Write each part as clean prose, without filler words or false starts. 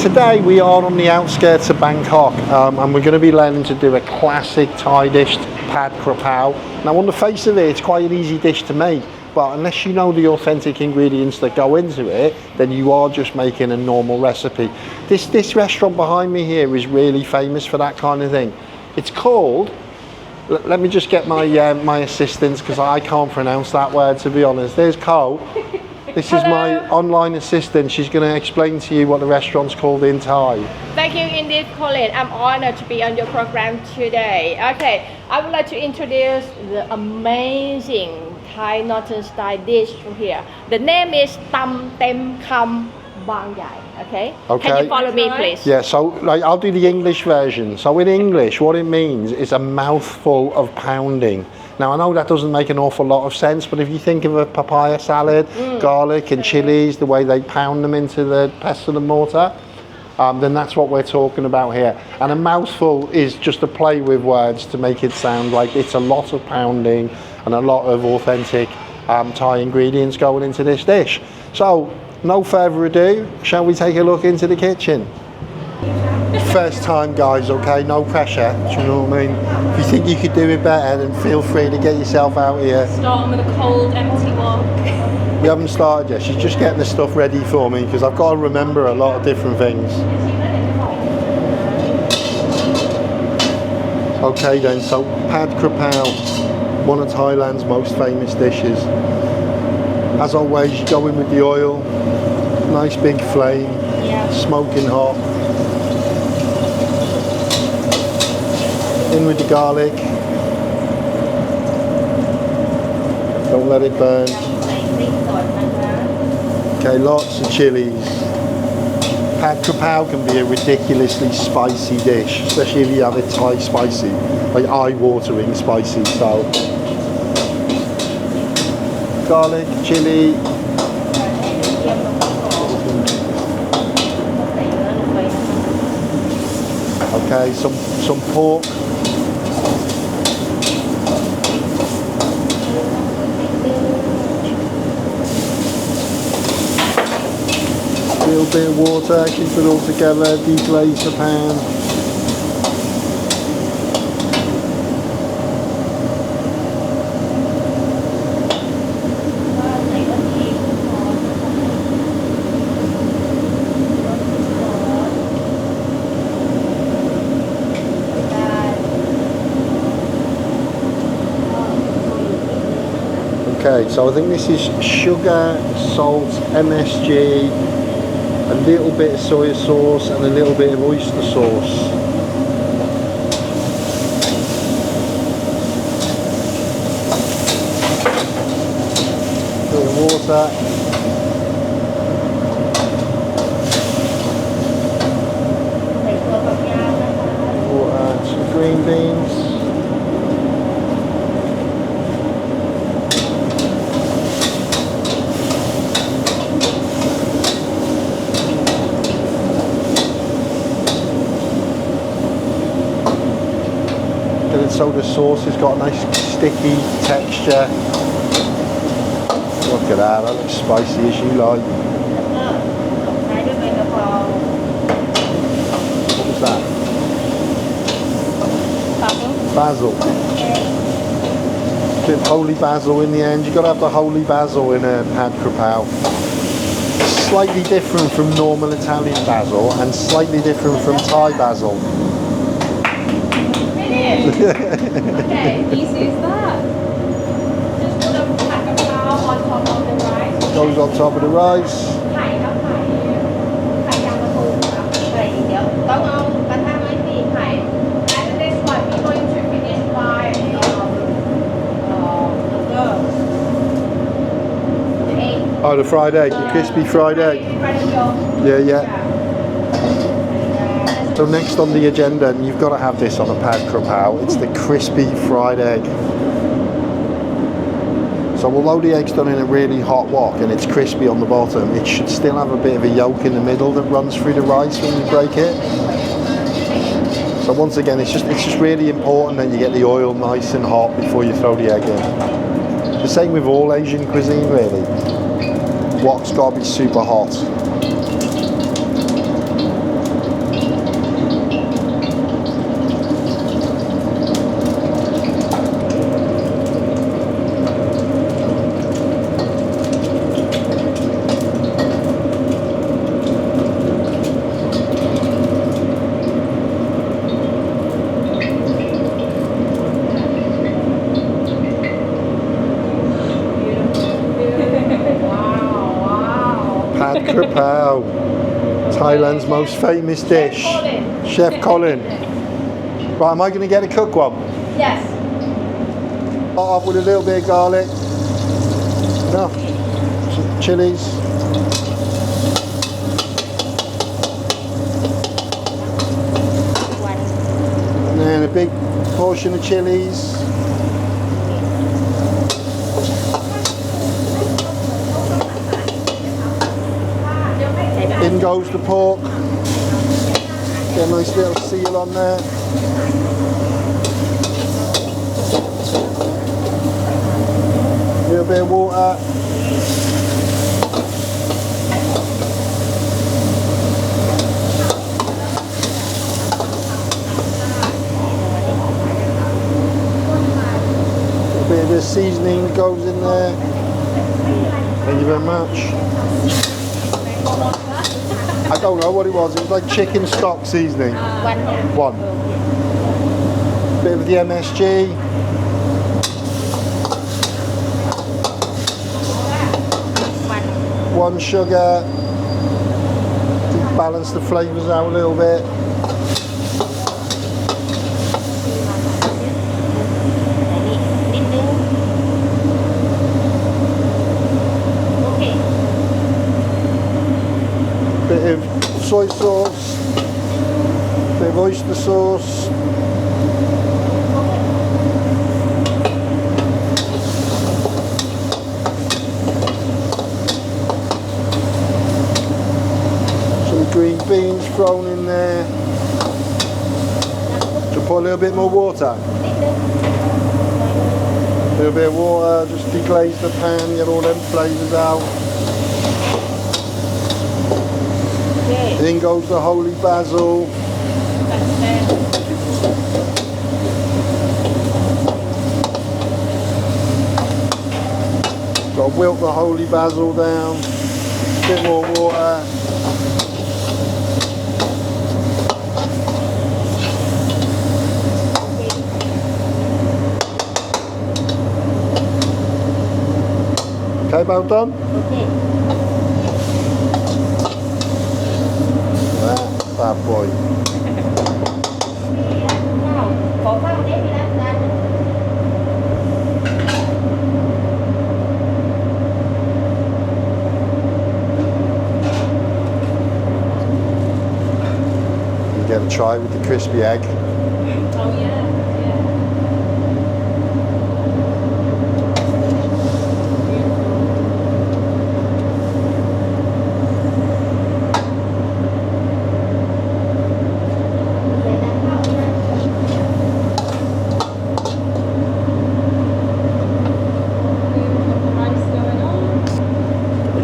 Today we are on the outskirts of Bangkok and we're going to be learning to do a classic Thai dish, Pad Krapow. Now on the face of it, it's quite an easy dish to make, but unless you know the authentic ingredients that go into it, then you are just making a normal recipe. This restaurant behind me here is really famous for that kind of thing. It's called, let me just get my my assistants because I can't pronounce that word, to be honest. There's Ko. This is my online assistant. She's going to explain to you what the restaurant's called in Thai. Thank you, indeed, Colin. I'm honored to be on your program today. Okay, I would like to introduce the amazing Thai northern style dish from here. The name is Tam Tem Kham Bang Yai. Okay? Can you follow me, please? Yeah, so like, I'll do the English version. So in English, what it means is a mouthful of pounding. Now I know that doesn't make an awful lot of sense, but if you think of a papaya salad, garlic and chilies, the way they pound them into the pestle and mortar, then that's what we're talking about here. And a mouthful is just a play with words to make it sound like it's a lot of pounding and a lot of authentic Thai ingredients going into this dish. So, no further ado, shall we take a look into the kitchen? First time, guys, okay? No pressure, do you know what I mean? If you think you could do it better, then feel free to get yourself out here. Starting with a cold, empty wok. We haven't started yet. She's just getting the stuff ready for me because I've got to remember a lot of different things. Okay then, so Pad Krapow, one of Thailand's most famous dishes. As always, you go in with the oil, nice big flame, smoking hot. In with the garlic. Don't let it burn. Okay, lots of chilies. Pad Krapow can be a ridiculously spicy dish, especially if you have it Thai spicy, like eye-watering spicy. So, garlic, chili. Okay, some pork. A little bit of water, keep it all together, deglaze the pan. Okay, so I think this is sugar, salt, MSG, a little bit of soy sauce and a little bit of oyster sauce. A bit of water. Water, some green beans. So the sauce has got a nice sticky texture. Look at that, that looks spicy as you like. What was that? Basil. Bit of holy basil in the end. You've got to have the holy basil in a Pad Krapow. Slightly different from normal Italian basil and slightly different from Thai basil. Okay, easy as that. Just put a Pad Krapow on top of the rice. Goes on top of the rice. Oh, the fried egg, the crispy fried egg. Yeah. So next on the agenda, and you've got to have this on a Pad Krapow, it's the crispy fried egg. So although the egg's done in a really hot wok and it's crispy on the bottom, it should still have a bit of a yolk in the middle that runs through the rice when you break it. So once again, it's just really important that you get the oil nice and hot before you throw the egg in. The same with all Asian cuisine, really. Wok's got to be super hot. Krapow, Thailand's most famous dish. Chef Colin. Right, am I going to get a cook one? Yes. Start off with a little bit of garlic. Enough. Some chilies. And then a big portion of chilies. In goes the pork. Get a nice little seal on there. A little bit of water. A bit of the seasoning goes in there. Thank you very much. I don't know what it was. It was like chicken stock seasoning. One. Bit of the MSG. One sugar. To balance the flavours out a little bit. Bit of soy sauce, bit of oyster sauce, some green beans thrown in there. To put a little bit more water. A little bit of water, just deglaze the pan, get all them flavours out. In goes the holy basil. Got to wilt the holy basil down. Bit more water. Okay, about done? Bad boy. You get a try with the crispy egg. Oh yeah.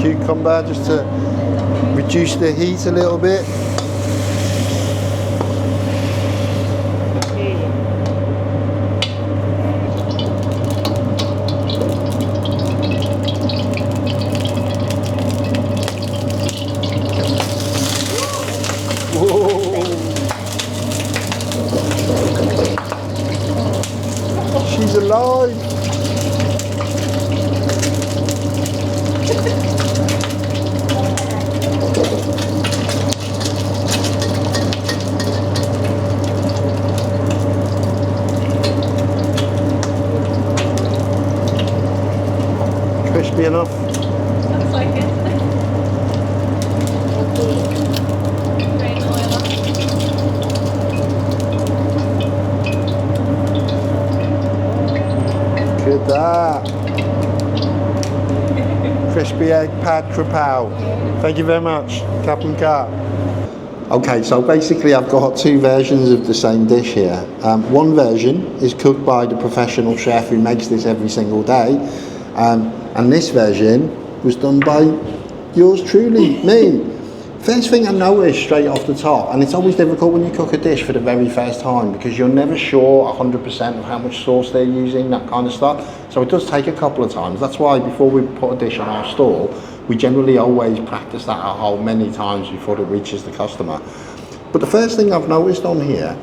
Cucumber just to reduce the heat a little bit. Whoa. She's alive. Crispy enough. Looks like it. Great oil. Look at that. Crispy egg Pad Krapow. Thank you very much, Captain Car. Okay, so basically I've got two versions of the same dish here. One version is cooked by the professional chef who makes this every single day. And this version was done by yours truly, me. First thing I noticed straight off the top, and it's always difficult when you cook a dish for the very first time because you're never sure 100% of how much sauce they're using, that kind of stuff. So it does take a couple of times. That's why before we put a dish on our stall, we generally always practice that at home many times before it reaches the customer. But the first thing I've noticed on here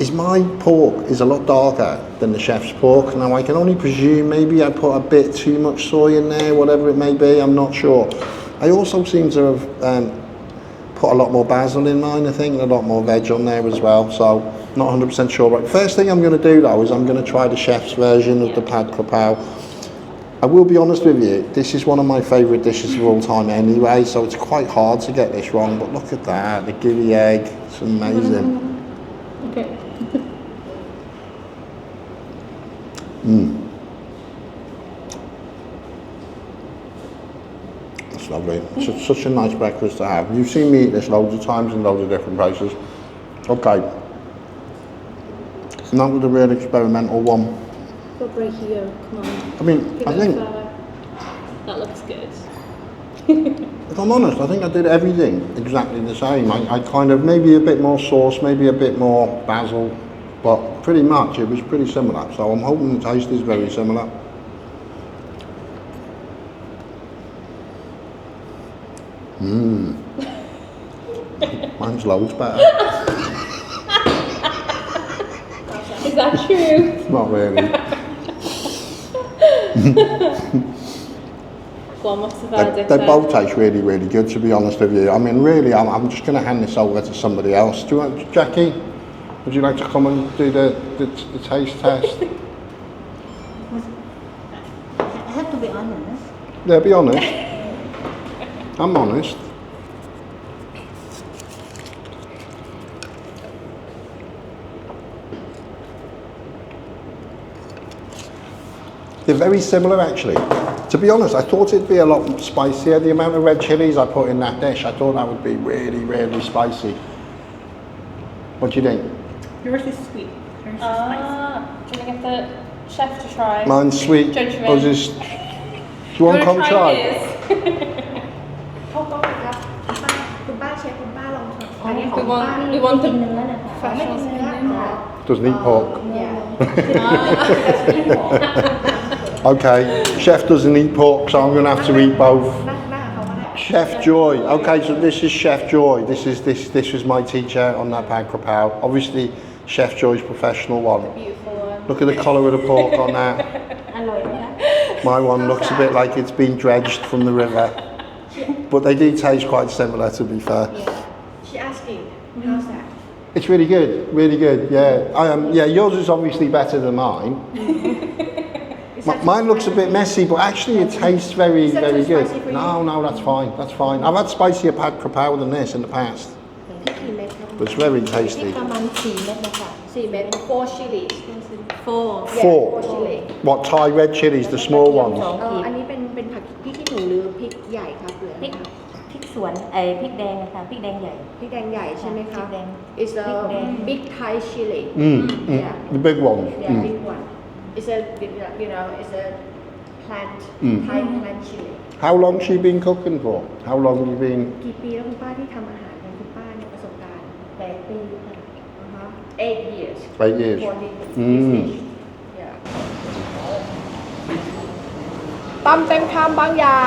is my pork is a lot darker than the chef's pork. Now I can only presume maybe I put a bit too much soy in there, whatever it may be, I'm not sure. I also seem to have put a lot more basil in mine, I think, and a lot more veg on there as well. So not 100% sure. But first thing I'm going to do though is I'm going to try the chef's version of the Pad Krapow. I will be honest with you, this is one of my favourite dishes of all time anyway, so it's quite hard to get this wrong. But look at that, the gooey egg, it's amazing. Okay. It's lovely. Such a nice breakfast to have. You've seen me eat this loads of times in loads of different places. Okay. Now with the real experimental one. Go right here. Come on. I mean, Give I it a think, flower. That looks good. if I'm honest, I think I did everything exactly the same. I kind of, maybe a bit more sauce, maybe a bit more basil, but pretty much it was pretty similar. So I'm hoping the taste is very similar. Mine's loads better. Is that true? Not really. Go on, what's the verdict? They both taste really, really good, to be honest with you. I mean, really, I'm just going to hand this over to somebody else. Do you want, Jackie? Would you like to come and do the taste test? I have to be honest. Yeah, be honest. I'm honest. They're very similar actually. To be honest, I thought it'd be a lot spicier. The amount of red chilies I put in that dish, I thought that would be really, really spicy. What do you think? Yours is sweet. Yours is spicy. Should I get the chef to try? Mine's sweet. Judgment. Or just, do you want to come try? เขาก็ครับคุณป้าเชฟคุณป้าลองทำอันนี้ของ We ป้า want, we want กิน the เนื้อนะคะไม่กินเนื้อค่ะ Doesn't eat pork. Yeah. Okay, chef doesn't eat pork, so I'm going to have to eat both. หน้าเขาก็ได้ Chef Joy. Okay, so this is Chef Joy. This was my teacher on that Pad Krapow. Obviously, Chef Joy's professional one. beautiful one. Look at the colour of the pork on that. อร่อยนะคะ My one looks a bit like it's been dredged from the river. But they do taste quite similar, to be fair. She asking how's that It's really good, really good. Yeah, yeah. Yours is obviously better than mine. Mine looks a bit messy, but actually it tastes very, Is that very too good. spicy for you? No, that's fine. That's fine. I've had spicier Pad Krapow than this in the past, พริกกี่เม็ดครับ but it's very พริก tasty. ประมาณ4 เม็ดนะคะ 4 ม็ด 4 chilies Four. Yeah, Four. 4 chili What Thai red chilies, the small ones? อันนี้เป็นผักพริกขี้หนูหรือพริกใหญ่ครับหรือ พริกพริกสวนพริกแดงนะคะพริกแดงใหญ่ พริกแดงใหญ่ใช่ไหม พริ คะ กแดง It's a พริกแดง big Thai chili Yeah. The big ones. Yeah, big one. It's a, it's a plant, Thai plant chili. How long she been cooking for? How long have you been? กี่ปีแล้วคุณป้าที่ทำอาหารเนี่ยคุณป้าเนี่ยประสบการณ์ 8 ปีค่ะ 8 years 8 years. for this Mm. dish. Yeah. ตำเต็มคำบางใหญ่